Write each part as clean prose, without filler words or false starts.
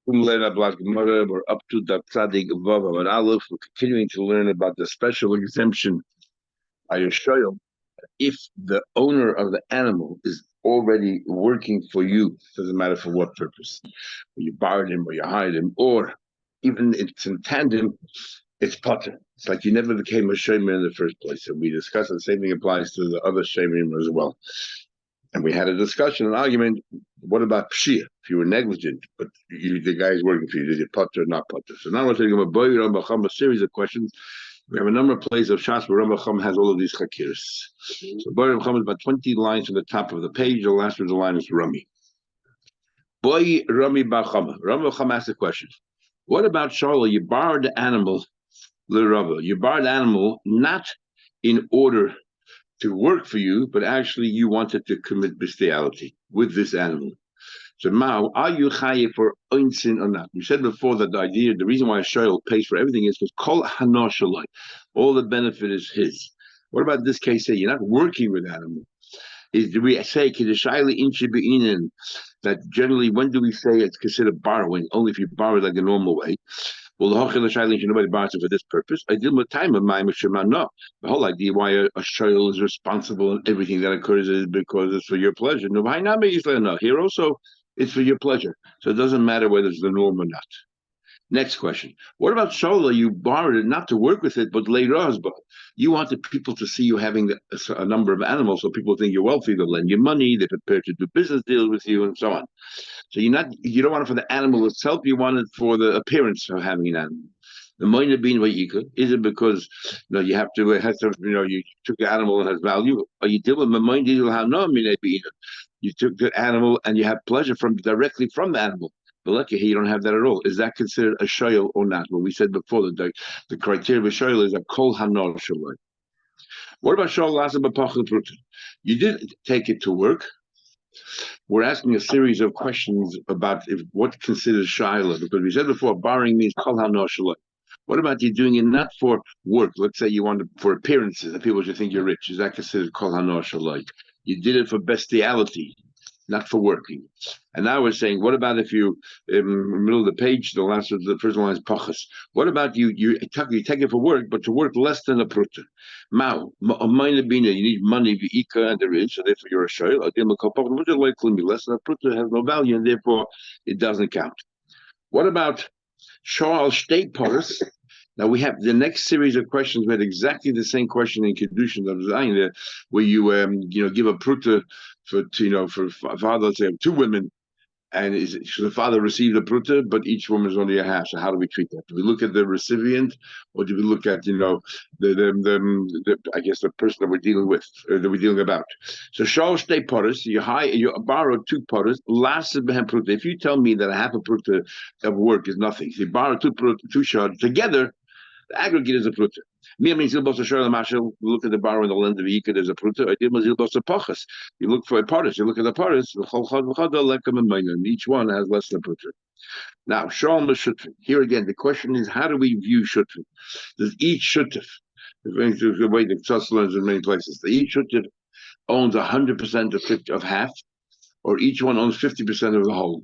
Learn about Gemara. We're up to the Tzadik Bava and Aleph. We're continuing to learn about the special exemption by a shoyl. If the owner of the animal is already working for you, doesn't matter for what purpose, you borrowed him or you hired him, or even it's in tandem, it's potter. It's like you never became a shaman in the first place. And we discussed the same thing applies to the other shaman as well. And we had a discussion, an argument. What about pshia? If you were negligent, but the guy is working for you, is it potter or not potter? So now we're taking a series of questions. We have a number of places of Shas where Rambam has all of these chakiras. So Boy Rambam is about 20 lines from the top of the page. The last of the line is Rami. Boy Rami Bachama. Rambam asked the question. What about Charlotte? You borrowed the animal, L'Rava. You borrowed the animal not in order to work for you, but actually you wanted to commit bestiality with this animal. So Mao, are you chayiv for oinsin or not? We said before that the reason why a shoyl pays for everything is because kol hana shaloi, all the benefit is his. What about this case? Say you're not working with animal. Do we say kedeshayli inchi beinin that generally when do we say it's considered borrowing? Only if you borrow like a normal way. Well, nobody borrows it for this purpose. I did with time of my no. The whole idea why a shoyl is responsible and everything that occurs is because it's for your pleasure. No, here also it's for your pleasure. So it doesn't matter whether it's the norm or not. Next question. What about Shola? You borrowed it not to work with it, but later on, but you wanted people to see you having a number of animals so people think you're wealthy, they'll lend you money, they're prepared to do business deals with you, and so on. So you don't want it for the animal itself, you want it for the appearance of having an animal. The minor being what you could, is it because you have to you took the animal and has value? Or you deal with the mind you'll have no mean you took the animal and you have pleasure directly from the animal. But lucky here, you don't have that at all. Is that considered a shoyl or not? Well, we said before that the criteria of a shoyl is a kol hanor shaloi. What about shoyl lasa b'pachel pruta? You did take it to work. We're asking a series of questions about what considers shayla, because we said before borrowing means kol hanor shaloi. What about you doing it not for work? Let's say you want for appearances, that people should think you're rich. Is that considered kol hanor shaloi? You did it for bestiality, not for working. And now we're saying, what about if you, in the middle of the page, the first line is pachas. What about you take it for work, but to work less than a pruta? Mao, you need money, and there is, so therefore you're a shoyl. Less than a pruta has no value, and therefore it doesn't count. What about Charles State Paris? Now we have the next series of questions. We had exactly the same question in Kedushin of Zayin, where you give a pruta for father. Let's say have two women, and so the father received a pruta, but each woman is only a half. So how do we treat that? Do we look at the recipient, or do we look at the I guess the person that we're dealing with, that we're dealing about? So shal shtei paras, you borrow two paras. Last pruta. If you tell me that a half a pruta of work is nothing, so you borrow two shards together. The aggregate is a pruta. Me means look at the bar in the land of Yika, there's a pruta. I did pachas. You look for a paris, you look at the paris, and each one has less than a pruta. Now, Shalom Shutfin. Here again, the question is, how do we view Shutfin? Does each Shutf, the way the Tzas learns in many places, each Shutf owns 100% of half, or each one owns 50% of the whole?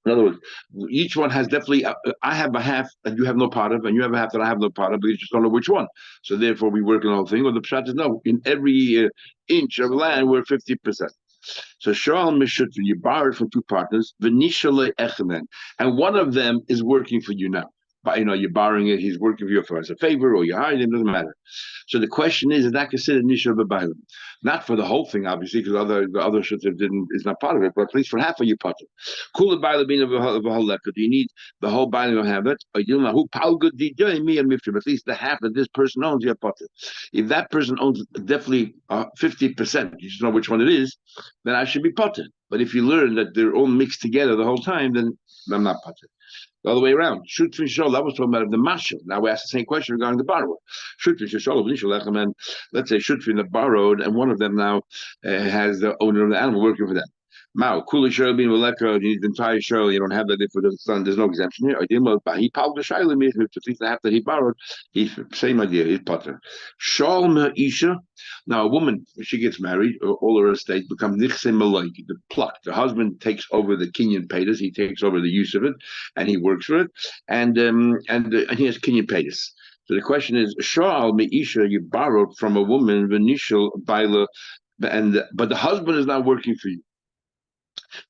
In other words, each one has definitely, I have a half that you have no part of, and you have a half that I have no part of, but you just don't know which one. So therefore, we work on the whole thing. Or the pshat is no, in every inch of land, we're 50%. So Shal Mishut, you borrowed from two partners, Venishale Echemen, and one of them is working for you now. But you're borrowing it, he's working for you as a favor, or you hired him, doesn't matter. So the question is that considered Nishal B'Bailim? Not for the whole thing, obviously, because the other Shuttif is not part of it, but at least for half of your part. Kula Bailim of a whole lekker. Do you need the whole Bailim to have it? Or you know who good me and Mifrim, at least the half that this person owns your potter. If that person owns definitely 50%, you just know which one it is, then I should be potter. But if you learn that they're all mixed together the whole time, then I'm not potter. The other way around. Shutfin Shol, that was talking about the mashal. Now we ask the same question regarding the borrower. Shutfin Shol, and let's say Shutfin that borrowed, and one of them now has the owner of the animal working for them. Mao, Kula Shirley being Maleka, you need the entire Shirley, you don't have that for the son, there's no exemption here. I didn't know, but he piled the Shirley, to think that he borrowed, he same idea, he's Potter. Shalma Isha, now a woman, when she gets married, all her estate becomes Nichse Malay, the pluck. The husband takes over the Kenyan Paytas, he takes over the use of it, and he works for it, and he has Kenyan Paytas. So the question is, Shal Meisha, you borrowed from a woman, Venishal Baila, but the husband is not working for you.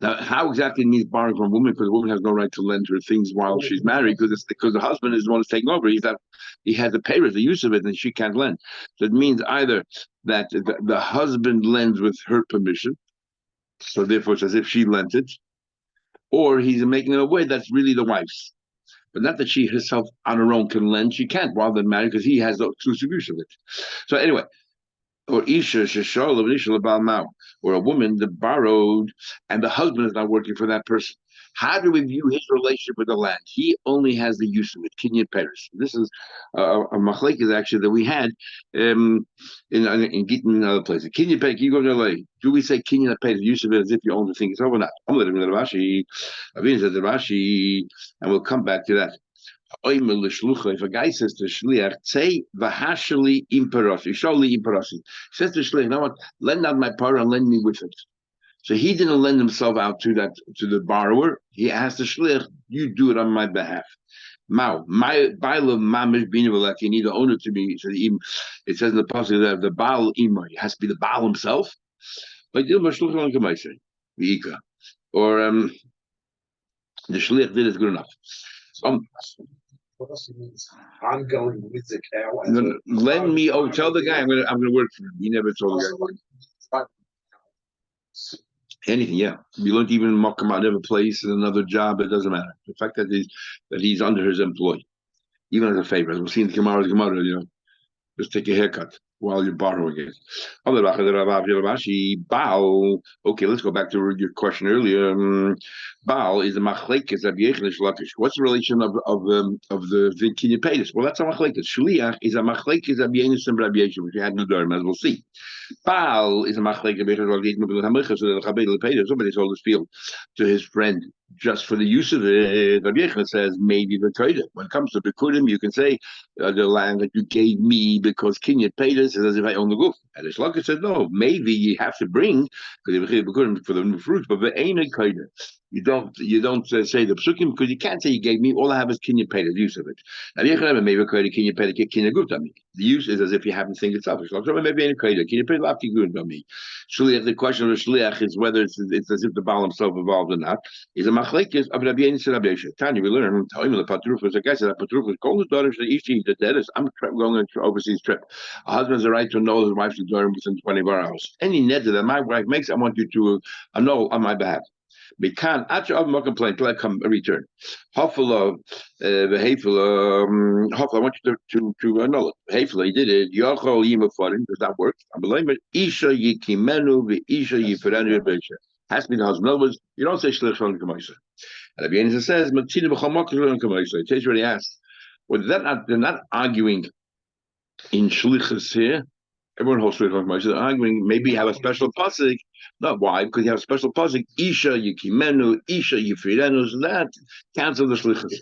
Now, how exactly it means borrowing from a woman? Because the woman has no right to lend her things while she's married, because the husband is the one who's taking over. He has the pay the use of it, and she can't lend. So it means either that the husband lends with her permission, so therefore it's as if she lent it, or he's making it a way that's really the wife's. But not that she herself on her own can lend. She can't while they're married because he has the exclusive use of it. So anyway, or Isha Sheshol Isha Mao, or a woman that borrowed and the husband is not working for that person. How do we view his relationship with the land? He only has the use of it, Kenyan Paris. This is a machlekes actually that we had in Gittin and other places. Kenyan Paris, you go to LA. Do we say Kenyan Paris, use of it as if you own the thing itself or not? I'm letting Rashi, Avin says Rashi, and we'll come back to that. If a guy says to Shliach, say v'hashali imperasi, shali imperasi, says to Shliach, you know what? Lend out my power and lend me with it. So he didn't lend himself out to the borrower. He asked the Shliach, you do it on my behalf. Mao, my baal of mamish binavalak, you need to own it to me. So it says in the passage that the baal imar has to be the baal himself. But or the Shliach did it good enough. What else means? I'm going with the cow. Lend me. Oh, tell the guy I'm gonna work for him. He never told the guy. Anything, yeah. You don't even mock him out of a place in another job. It doesn't matter. The fact that he's under his employee, even as a favor. As we've seen the Gemara, just take a haircut while you're borrowing it. Okay, let's go back to your question earlier. Baal is a machlekes of Yechonish Lakish. What's the relation of the Kenyan Paytas? Well, that's a machlekes. Shliach is a machlekes of Yenis and Rabbi Yeshua, which we had no dharma, as we'll see. Baal is a machlekes of Yechonish so that the Paytas, somebody sold his field to his friend just for the use of it. Rabbi Yechon says maybe the Kodah. When it comes to Bikudim, you can say the land that you gave me because Kenyan Paytas is as if I own the goof. And the Shlaka said no, maybe you have to bring because Bikudim for the fruits, but the ain't a Kodah. You don't say the psukim because you can't say you gave me. All I have is Kenyan Paytas, use of it. Now maybe Kenyan Paytas Kenyan goof on me. The use is as if you haven't seen it itself. Maybe ain't a Kodah. Kenyan Paytas lafti good on me. Shliach, the question of the Shliach is whether it's as if the Baal himself involved or not. Is a machlekes of Rabbi Yenis and Rabbi Yeshua. Tanya, we learn the patrufas. The guy said that patrufas call the daughter to Ishi the deadest. I'm going on an overseas trip. A husband has a right to know his wife's daughter within 24 hours. Any net that my wife makes, I want you to annul on my behalf. We can't actually have more complaint till I come return. Hopefully, hopefully, I want you to annul it. Hopefully, he did it. Yochol yima farim. Does that work? I believe it. Isha yikimenu ve'isha yiferenu ve'isha. Has to be the husband. In other words, you don't say shlich from kamaisa. And Rabbi Yenis says matzina b'chamok shlich kamaisa. It says already asked. Well, they're not arguing in shlichus here. Everyone holds shlich from kamaisa. They're arguing maybe you have a special pasuk. Not why? Because you have a special pasuk. Isha yikimenu, Isha yifirenu. So that cancels the shlichus.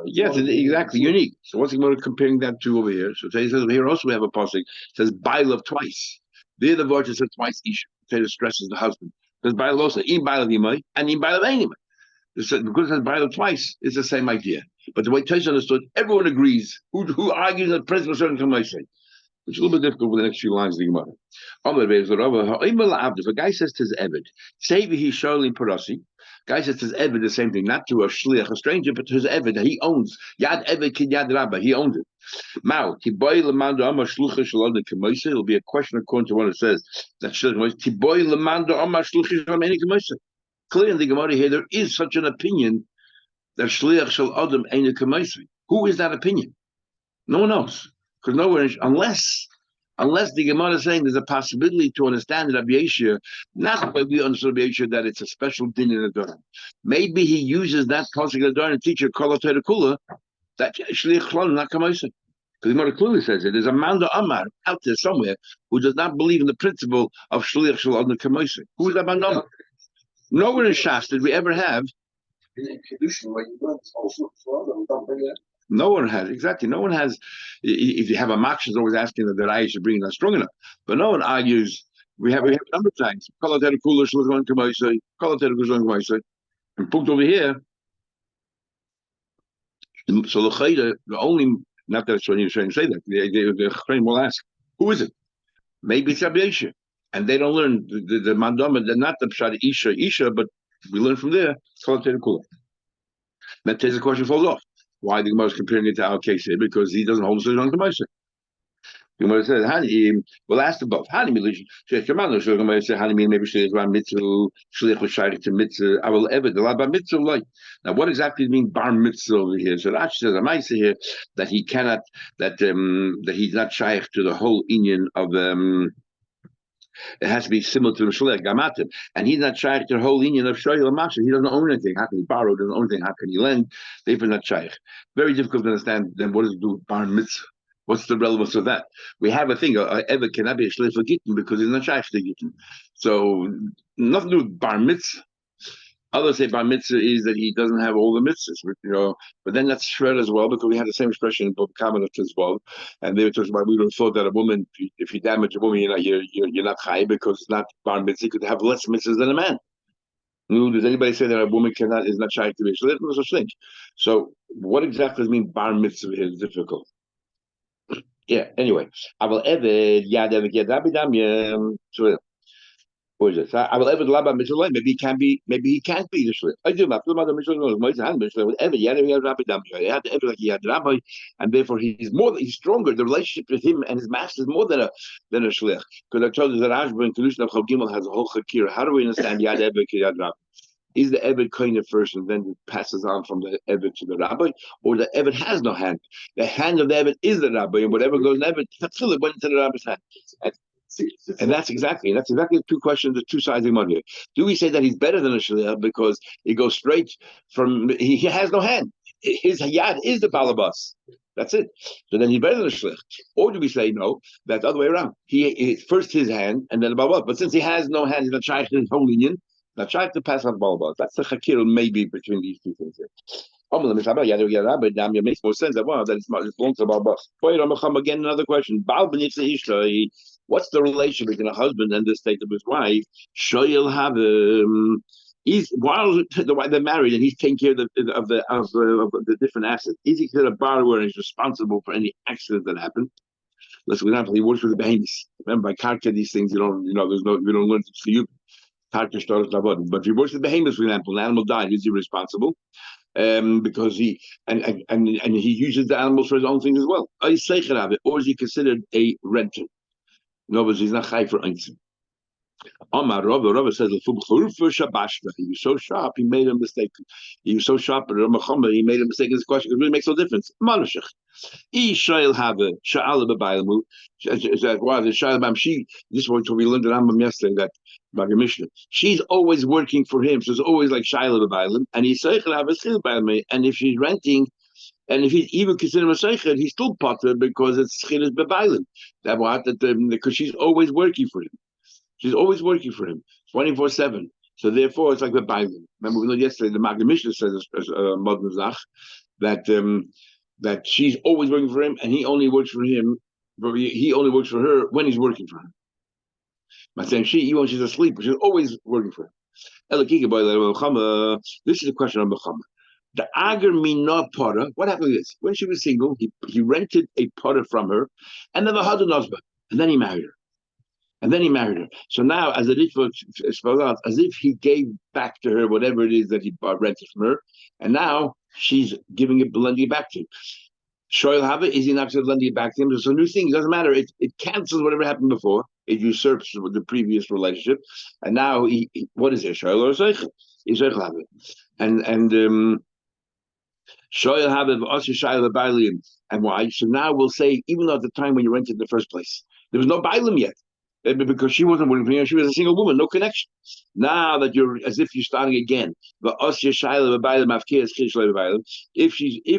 Yes, it's exactly unique. So what's he comparing that to over here? So he says here also we have a pasuk. It says bailov twice. There the word says twice Isha. It stresses the husband. Because bailov also in bailov yimai and in bailov einimai. Because it says bailov twice, it's the same idea. But the way Tosha understood, everyone agrees. Who argues that principle certain commandments? Which is a little bit difficult with the next few lines of the Gemara. If a guy says to his Eved, say he's Charlie Parasi, guy says to his Eved the same thing, not to a Shliach, a stranger, but to his Eved that he owns. Yad Eved Kid Yad Rabba, he owns it. Now, it'll be a question according to what it says. That clearly in the Gemara here, there is such an opinion that Shliach Shal Adam ain't a Kamaisi. Who is that opinion? No one knows. Because nowhere, unless the Gemara is saying there's a possibility to understand Rabbi Yeshua, not the way we understand Rabbi Yeshua that it's a special din in the Torah. Maybe he uses that pasuk in the Torah and teacher Kol Kula that Shliach Shalom not Kamaisa. Because the Gemara clearly says it. There's a Manda Amar out there somewhere who does not believe in the principle of Shliach Shalom Kamaisa. Who is that Manda Amar? Nowhere in Shas did we ever have. No one has, exactly. No one has. If you have a match, is always asking that the Raya should bring it not strong enough. But no one argues. We have a number of times. Call it Kulish was going to my side. Call it was going to my side. And put over here. So the only, not that it's when you're trying to say that, the Chayim will ask, who is it? Maybe it's Rabbi Yisha. And they don't learn the mandama, they're not the Pshad Isha, but we learn from there. Call it Kula. That takes the question falls off. Why the Gemara is comparing it to our case here? Because he doesn't hold Sudan to Moshe. The Gemara says, "Hani." Well, ask the both. Hani milish. Sheikh Kamano. So the Gemara says, "Hani maybe Shliach bar mitzvah, Shliach was shayrik to mitzvah. I will ever the bar mitzvah like." Now, what exactly does it mean bar mitzvah over here? So Rashi says, "I say here that he cannot, that he's not shayrik to the whole union of It has to be similar to the Shliach Gamatim, and he's not shaykh to the whole union of Shoyel Masha. He doesn't own anything. How can he borrow? Doesn't own anything. How can he lend? Therefore, not shaykh. Very difficult to understand. Then what does it do with bar mitzvah? What's the relevance of that? We have a thing. Ever cannot be a shliach for gittin because he's not shaykh to gittin. So nothing to do with bar mitzvah. Others say bar mitzvah is that he doesn't have all the mitzvahs, but then that's shred as well because we had the same expression in both Kamenet as well, and they were talking about we would have thought that a woman, if you damage a woman, you're not high because it's not bar mitzvah, could have less mitzvahs than a man. Does anybody say that a woman is not shy to be? So there's no such thing. So what exactly does mean bar mitzvah is difficult? Yeah. Anyway, I will ever what is it? I will ever love Mishnah. Maybe he can't be the shlit. I do my whatever. Yeah, he had rabbi dam. He had ever like he had rabbi, and therefore he's stronger. The relationship with him and his master is more than a shlich. Because I told you that Ashba in Kedushin of Gimel has a whole chakira. How do we understand Yad Eber Yad Rabbi? Is the Eved kind of first and then it passes on from the Eved to the rabbi, or the Eved has no hand? The hand of the Eved is the rabbi, and whatever goes in Eved, Tatzillah went into the rabbi's hand. And that's exactly the two questions, the two sides of the here. Do we say that he's better than a shliach because he goes straight from he has no hand? His yad is the balabas. That's it. So then he's better than a shliach. Or do we say no? That's the other way around. He first his hand and then the balabas. But since he has no hand, he's not shaykh his whole union. Not shaykh to pass on balabas. That's the chakir maybe between these two things here. It makes more sense that it belongs to balabas. Again, another question. What's the relation between a husband and the state of his wife? Shoyel have while they're married and he's taking care of the different assets. Is he considered a borrower and he's responsible for any accident that happened? Let's for example, he works with the behemoths. Remember, by karka, these things we don't learn to see you. Karka starts not but if he works with behemoths, for example, an animal died, is he responsible? Because he he uses the animals for his own things as well. Or is he considered a renter? No, but he's not high for anything. Omar Rava says he was so sharp, he made a mistake. He was so sharp, but he made a mistake in this question. It really makes no difference. Manushach. This is what we learned in Rambam yesterday, that Bava Mishnah. She's always working for him, so it's always like Shaila B'Bailim, and he's and if she's renting, and if he's even considered a seichet, he's still potter because it's chilas bebailim. Because she's always working for him. She's always working for him, 24/7. So therefore, it's like bebailim. Remember, we learned yesterday the Magna Mishnah says as Modern Zach that she's always working for him, and he only works for him. He only works for her when he's working for her. By saying even when she's asleep, she's always working for him. This is a question on Bechama. The Agar Mina Potter, what happened is when she was single, he rented a Potter from her, and then the Hadun Nosba, and then he married her. So now, as a Ritva spells out, as if he gave back to her whatever it is that he rented from her, and now she's lending it back to him. Shoyl Hava, is he not lending it back to him? It's a new thing. It doesn't matter. It cancels whatever happened before. It usurps the previous relationship, and now what is it? Shoyl or Zeichel? Is Zeichel Hava, and and why? So now we'll say, even though at the time when you rented in the first place, there was no bailim yet, because she wasn't working for you, she was a single woman, no connection. Now that you're as if you're starting again, if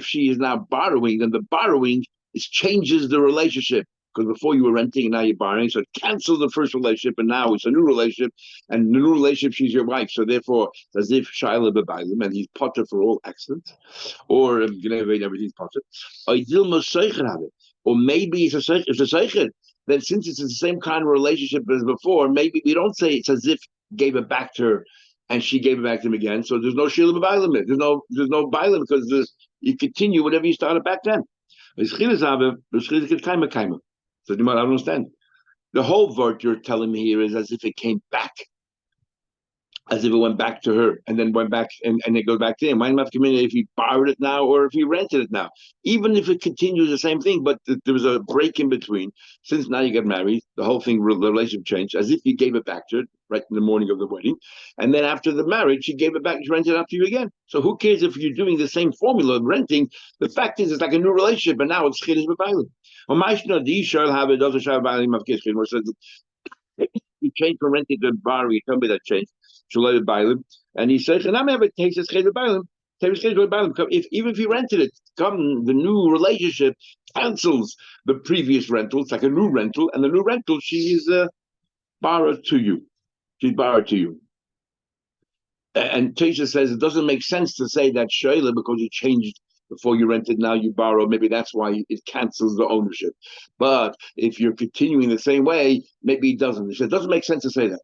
she is now borrowing, then the borrowing changes the relationship. because before you were renting and now you're borrowing. So it cancels the first relationship, and now it's a new relationship, and the new relationship, she's your wife. So therefore, it's as if Shaila Bebailim, and he's potter for all accidents, or everything's potter. Or maybe it's a seicher. Then since it's the same kind of relationship as before, maybe we don't say it's as if gave it back to her and she gave it back to him again. So there's no Sheila B'Bailim. There's no Bailim because you continue whatever you started back then. So I don't understand. The whole word you're telling me here is as if it came back, as if it went back to her and then went back and it goes back to him. Why not communicate if he borrowed it now or if he rented it now? Even if it continues the same thing, but there was a break in between. Since now you get married, the whole thing, the relationship changed, as if you gave it back to her right in the morning of the wedding. And then after the marriage, she gave it back, she rented it up to you again. So who cares if you're doing the same formula of renting? The fact is, it's like a new relationship, and now it's chidish b'baylim. You changed from renting to borrowing. You tell me that changed. And he says, and I'm ever takes his bailim. If even if he rented it, come the new relationship cancels the previous rental. It's like a new rental, and the new rental she is borrowed to you. She's borrowed to you. And Tesha says it doesn't make sense to say that Shayla because you changed before you rented, now you borrow. Maybe that's why it cancels the ownership. But if you're continuing the same way, maybe it doesn't. It doesn't make sense to say that.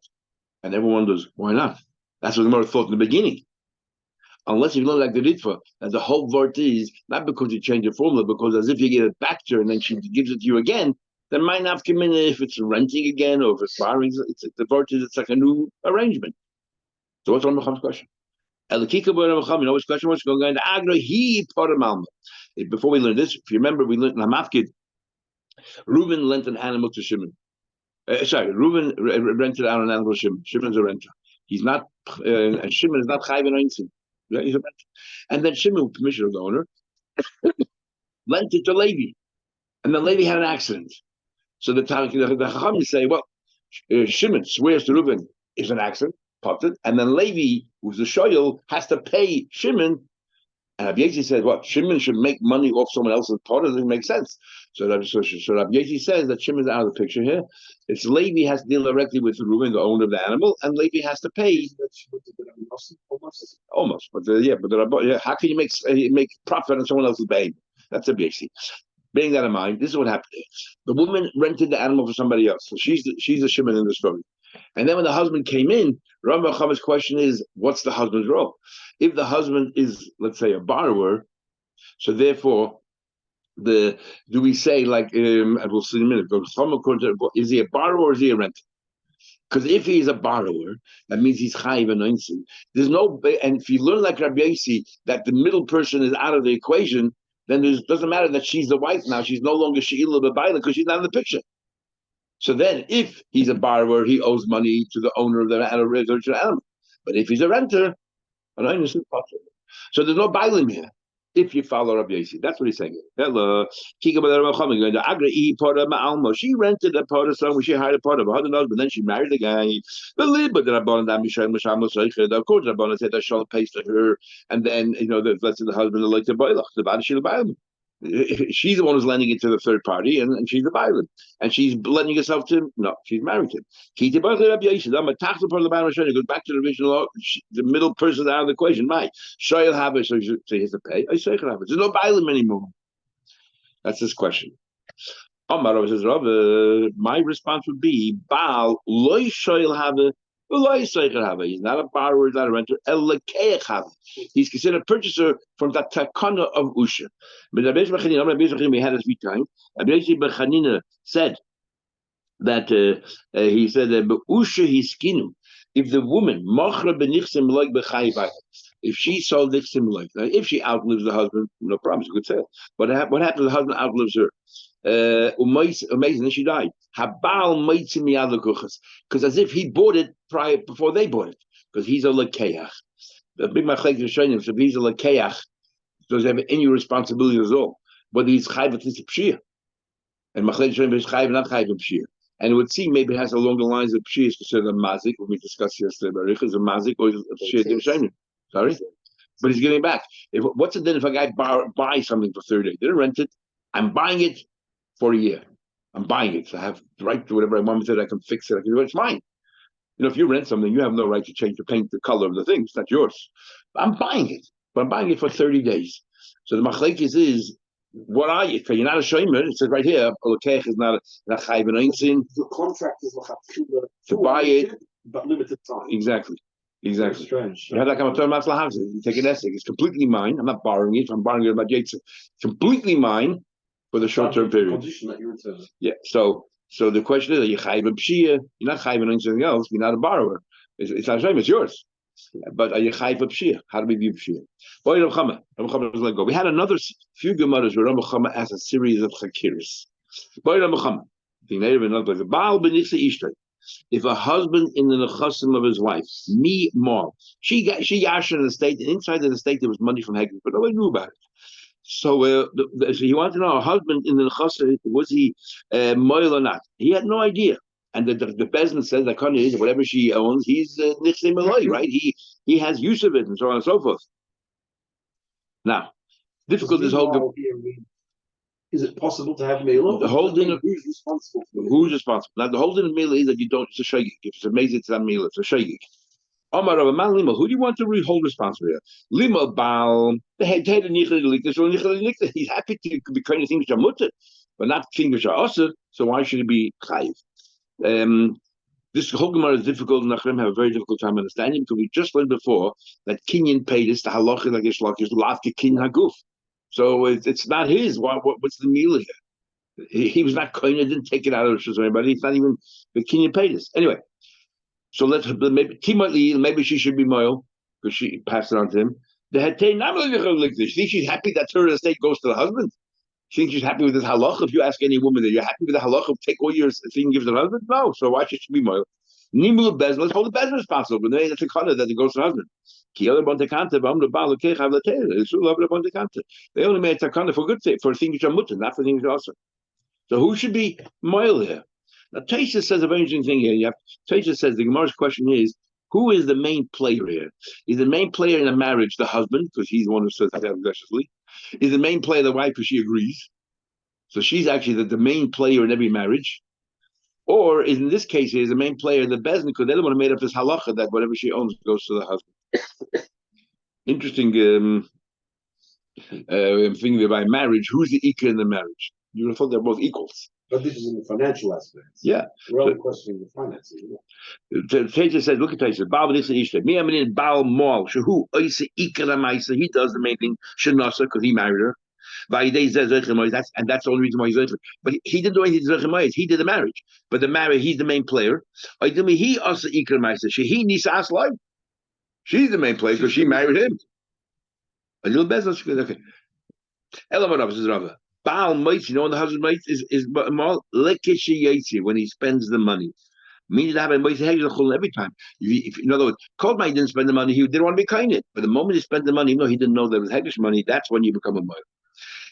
And everyone wonders, why not? That's what the Gemara thought in the beginning. Unless you learn like the Ritva, that the whole vort is not because you change the formula, because as if you give it back to her and then she gives it to you again, then might not come in if it's renting again or if it's borrowing. The vort is it's like a new arrangement. So what's Ram Cham's question? You know which question was going to Agra? He part of Malma. Before we learn this, if you remember, we learned in Hamafkid, Reuben lent an animal to Shimon. Reuben rented out an animal to Shimon. Shimon's a renter. He's not, and Shimon is not chayv and einzin. He's a renter. And then Shimon, with permission of the owner, lent it to Levi. And then Levi had an accident. So the Chachamim say, well, Shimon swears to Reuben is an accident, and then Levi, who's the shoyel, has to pay Shimon. And Rabbi Yezi says, what? Shimon should make money off someone else's pot? It doesn't make sense. So Rabbi Yezi says that Shimon's out of the picture here. It's Levi has to deal directly with Reuben, the owner of the animal, and Levi has to pay. Almost. But how can you make profit on someone else's baby? That's Rabbi Yezi. Bearing that in mind, this is what happened. The woman rented the animal for somebody else. So she's the Shimon in the story. And then when the husband came in, Rambam Chava's question is, what's the husband's role? If the husband is, let's say, a borrower, so therefore, do we say like, and we'll see in a minute, is he a borrower or is he a renter? Because if he is a borrower, that means he's chayiv and einzin. There's no, and if you learn like Rabbi Yossi that the middle person is out of the equation, then it doesn't matter that she's the wife now. She's no longer she'ila b'bayla because she's not in the picture. So then, if he's a borrower, he owes money to the owner of the animal. But if he's a renter, so there's no bailim here. If you follow Rabbi Yossi, that's what he's saying. Hello, she rented a part of someone. She hired a part of her husband, but then she married the guy. Of course, Rabbanan said that Shalom pays to her, and then let's say the husband is like the bailach, the bailim. She's the one who's lending it to the third party, and she's the violent, and she's lending herself to him. No, she's married to him. It goes back to the original law. The middle person out of the equation. My shoyel have it, so he has to pay. I say have it. There's no violent anymore. That's his question. My response would be Baal loy shoyel have it. He's not a borrower, he's not a renter. He's considered a purchaser from the takana of Usha. But we had this time. Rabbi said that he said that Usha hiskinu. If the woman if she sold nichsim like, if she outlives the husband, no problem, it's a good sale. But what happens if the husband outlives her? Amazing, then she died. Because as if he bought it before they bought it, because he's a lekeach. The big machlek is showing him. So if he's a lekeach, doesn't have any responsibility at all. Whether he's chayv at least a pshir, and machlek is showing him chayv not chayv a pshir. And it would seem maybe it has along the lines of pshir is considered a mazik. When we discussed yesterday, is a mazik or is a pshir? Sorry, but he's giving it back. What's it then if a guy buys something for 30 days? Didn't rent it. I'm buying it for a year. I'm buying it. So I have the right to whatever I want with it. I can fix it. I can do it. It's mine. If you rent something, you have no right to change the paint, the color of the thing. It's not yours. I'm buying it, but I'm buying it for 30 days. So the machlekes is, what are you? You're not a shomer. It says right here, Olekech is not a chayv and einzin. The contract is to buy it, but limited time. Exactly. Very strange. You have that kind of term, you take an essay. It's completely mine. I'm not borrowing it. I'm borrowing it about Yates. Completely mine for the short-term period. Condition that you return. Yeah. So the question is, are you chayv and pshia? You're not chayv and anything else. You're not a borrower. It's not shame. It's yours. But are you chayv and pshia? How do we view pshia? Boy, Rav Chama doesn't let go. We had another few gemaras where Rav Chama has a series of chakiris. Boy, Rav Chama, the native in another place. Baal benichse ishtay. If a husband in the nechasim of his wife, me mal, she yashed in the state, and inside of the state there was money from Hegel, but nobody knew about it. So, so he wanted to know, a husband in the nechasim, was he moil or not? He had no idea. And the Bezdin says that is whatever she owns, he's nichse malay, right? He has use of it, and so on and so forth. Now, difficult is whole. Is it possible to have meal? The whole dinner. Who's responsible? Who's responsible? Now, the whole dinner meal is that you don't. It's a shaygik. If it's amazing, it's a meal. It's a shaygik. Omar of a man lima. Who do you want to hold responsible here? Lima bal. The head of nichel. He's happy to be kind of things mutter, but not things osir. So why should it be chayiv? This whole Gemara is difficult, and Nachrim have a very difficult time understanding because we just learned before that Kinyan paid this, the halacha like is lafke kin haguf. So it's not his. What's the meal here? He was not kind. Didn't take it out of anybody. It's not even the Kinyan paid this. Anyway, so maybe she should be moil because she passed it on to him. The hetay not like this. She thinks she's happy that her estate goes to the husband. She thinks she's happy with this halacha. If you ask any woman that you're happy with the halacha, take all your thing and give it to the husband. No. So why should she be moil? Nimul bezin. Let's hold the bezin responsible. But that's a color that it goes to the husband. They only made takana for good thing, for things which are mutter, not for things which are also. So who should be moil here? Now Taisha says a very interesting thing here. Taisha says the Gemara's question is, who is the main player here? Is the main player in a marriage the husband, because he's the one who says that aggressively? Is the main player the wife because she agrees? So she's actually the main player in every marriage. Or is in this case, is the main player the bezdin because they're the one who made up this halacha that whatever she owns goes to the husband. Interesting thing about marriage. Who's the equal in the marriage? You would have thought they're both equals. But this is in the financial aspects. Yeah. We're only questioning the finances. Taisha says, look at Taisha. Baal b'nisa ishtay. Me amanin baal mal. Shehu oise ikar amaisa. He does the main thing. Shenasa because he married her. And that's the only reason why he's Zeicher. But he didn't do anything to Zeicher. He did the marriage. But the marriage, he's the main player. He also ikar amaisa. Shehi nisas life. She's the main player because she married him. A little better. Okay. Elamarav says Rava. Baal mites, you know, when the husband mites is when he spends the money. Meaning to have a mites every time. If in other words, Cold Mite didn't spend the money, he didn't want to be kind. But the moment he spent the money, even though he didn't know there was Hegesh money, that's when you become a mite.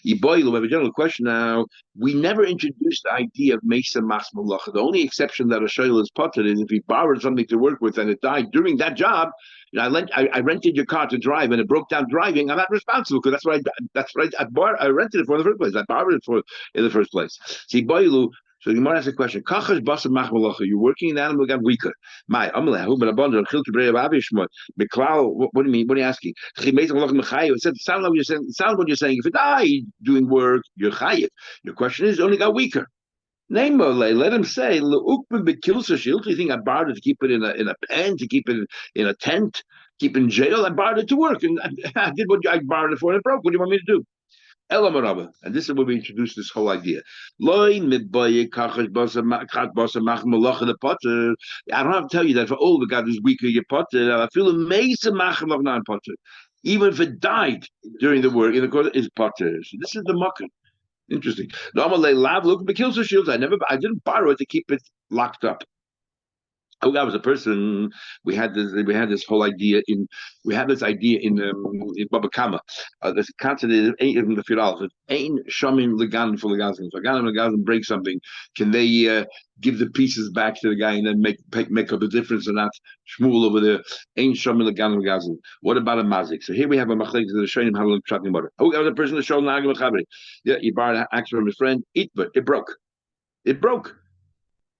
We have a general question now. We never introduced the idea of Mesa Mas Malacha. The only exception that a shayla is potted is if he borrowed something to work with and it died during that job. I rented your car to drive and it broke down driving. I'm not responsible because that's what I rented it for in the first place. I borrowed it for in the first place. See, Boilu. So the Gemara asks a question. Kachash basa machmalacha. You're working in the animal got weaker. My amalahu ben abandon chil kibrei avishma. Beklal. What do you mean? What are you asking? It said sound like you're saying. Sound what you're saying. If it died doing work, you're chayiv. Your question is only got weaker. Name let him say leukben bekilsa shield. Do you think I borrowed it to keep it in a pen, to keep it in a tent, keep in jail? I borrowed it to work, and I did what I borrowed it for, and it broke. What do you want me to do? And this is where we introduce this whole idea. I don't have to tell you that for all the God who's weaker, you're potter. I feel amazing potter. Even if it died during the work, in the course is potter. So this is the mucker. Interesting. I didn't borrow it to keep it locked up. I was a person. We had this whole idea in Baba Kama. This concept is in the Firal. Ain't shamim legan for legazin. So legazin break something. Can they give the pieces back to the guy and then make up a difference or not? Shmuel over there. Ain't shamim legan legazin. What about a mazik? So here we have a machlek that is showing him how to look talking about it. I was a person that showed nagam chabri. Yeah, he borrowed an axe from his friend. But it broke. It broke.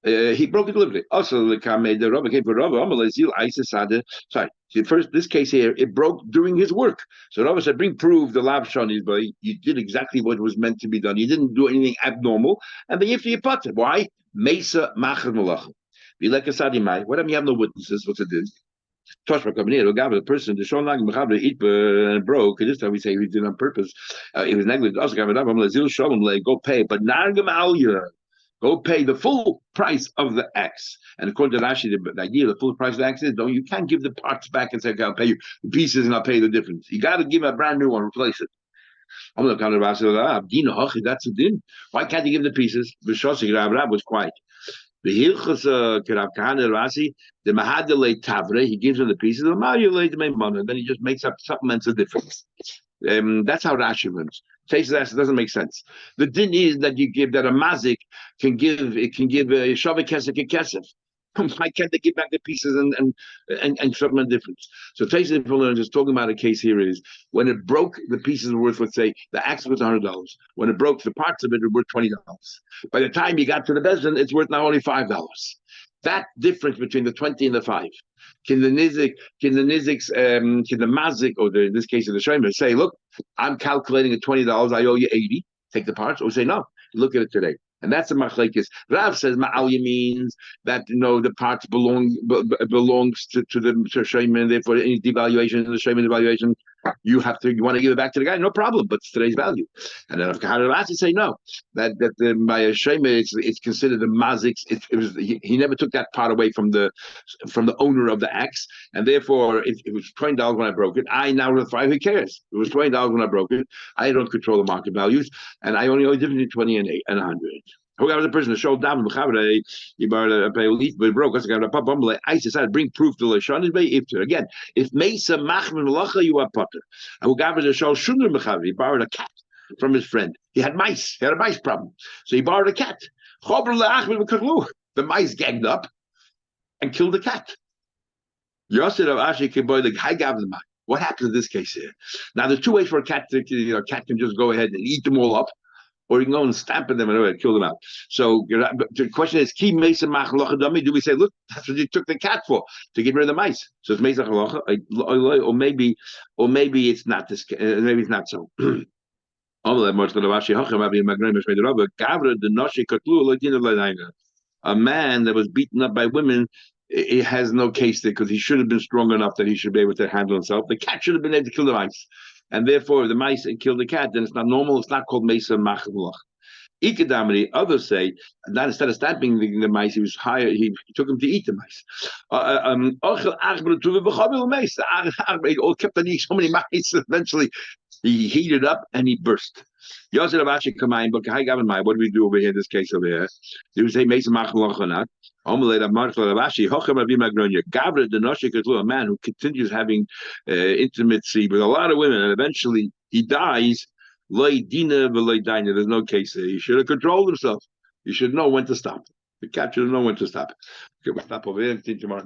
He broke it deliberately. Also, the Kameh, the Rabbi came for Rabbi Amalazil Isasada. Sorry, see, first this case here, it broke during his work. So Rabbi said, "Bring proof the lav shani, but you did exactly what was meant to be done. You didn't do anything abnormal." And the Yifti Yipata. Why? Mesa Machad Malach. Be like a Sadimai. What if you have no witnesses? What's it do? Toshma Kabinir, the person, the Shon Lag Machaber eat and broke. This time we say he did it on purpose. It was negligent. Also, Amalazil Shalom, go pay, but Nargam Alya. Go pay the full price of the X. And according to Rashi, the idea of the full price of the X is, you can't give the parts back and say, okay, I'll pay you the pieces and I'll pay the difference. You got to give a brand new one, replace it. I'm not going to Rashi, that's a din. Why can't you give the pieces? The Rab was quiet. The Hilchas Kirav Kahana Rasi, the Mahadele Tavre, he gives her the pieces, the Mario laid the main money, then he just makes up supplements of difference. That's how Rashi learns. It doesn't make sense. The din is that you give that a mazik can give a shavik kesef a kesef. Why can't they give back the pieces and supplement difference? So Taisa learns is talking about a case here is when it broke, the pieces were worth, let's say, the axe was $100. When it broke, the parts of it were worth $20. By the time you got to the bezin, it's worth now only $5. That difference between the 20 and the 5. Can the mazik, or in this case of the shomer, say, look, I'm calculating at $20, I owe you 80, take the parts, or say, no, look at it today. And that's the machlekes. Rav says ma'alya means that the parts belongs to the shomer, and therefore any devaluation in the shomer devaluation, you want to give it back to the guy, no problem, but it's today's value. And then Rav say no, that by a shomer it's considered a mazik. He never took that part away from the owner of the axe, and therefore it was $20 when I broke it. I now with 5. Who cares? It was $20 when I broke it. I don't control the market values, and I only owe difference between 20 and 100. Whoever the person that showed down he borrowed a leaf, but it broke. I decided bring proof to Lashon is again. If Mesa Machman Malacha, you are potter. And whoever the show Shunder Mechaber, he borrowed a cat from his friend. He had mice. He had a mice problem, so he borrowed a cat. The mice gagged up and killed the cat. What happened in this case here? Now, there's 2 ways for a cat to, cat can just go ahead and eat them all up, or you can go and stamp at them and kill them out. So the question is, do we say, look, that's what you took the cat for, to get rid of the mice? So it's Mesa Halacha, or maybe it's not this, maybe it's not so. A man that was beaten up by women, it has no case there because he should have been strong enough that he should be able to handle himself. The cat should have been able to kill the mice. And therefore, if the mice killed the cat, then it's not normal. It's not called Mesa Machalach. Ikadamri, others say that instead of stamping the mice, he was higher. He took him to eat the mice. He all kept on eating so many mice. Eventually, he heated up and he burst. What do we do over here in this case over here? Do we say Mesa Machalach or not? A man who continues having intimacy with a lot of women and eventually he dies. There's no case there. He should have controlled himself. He should know when to stop. The cat should know when to stop. Okay, we'll stop over here and continue tomorrow.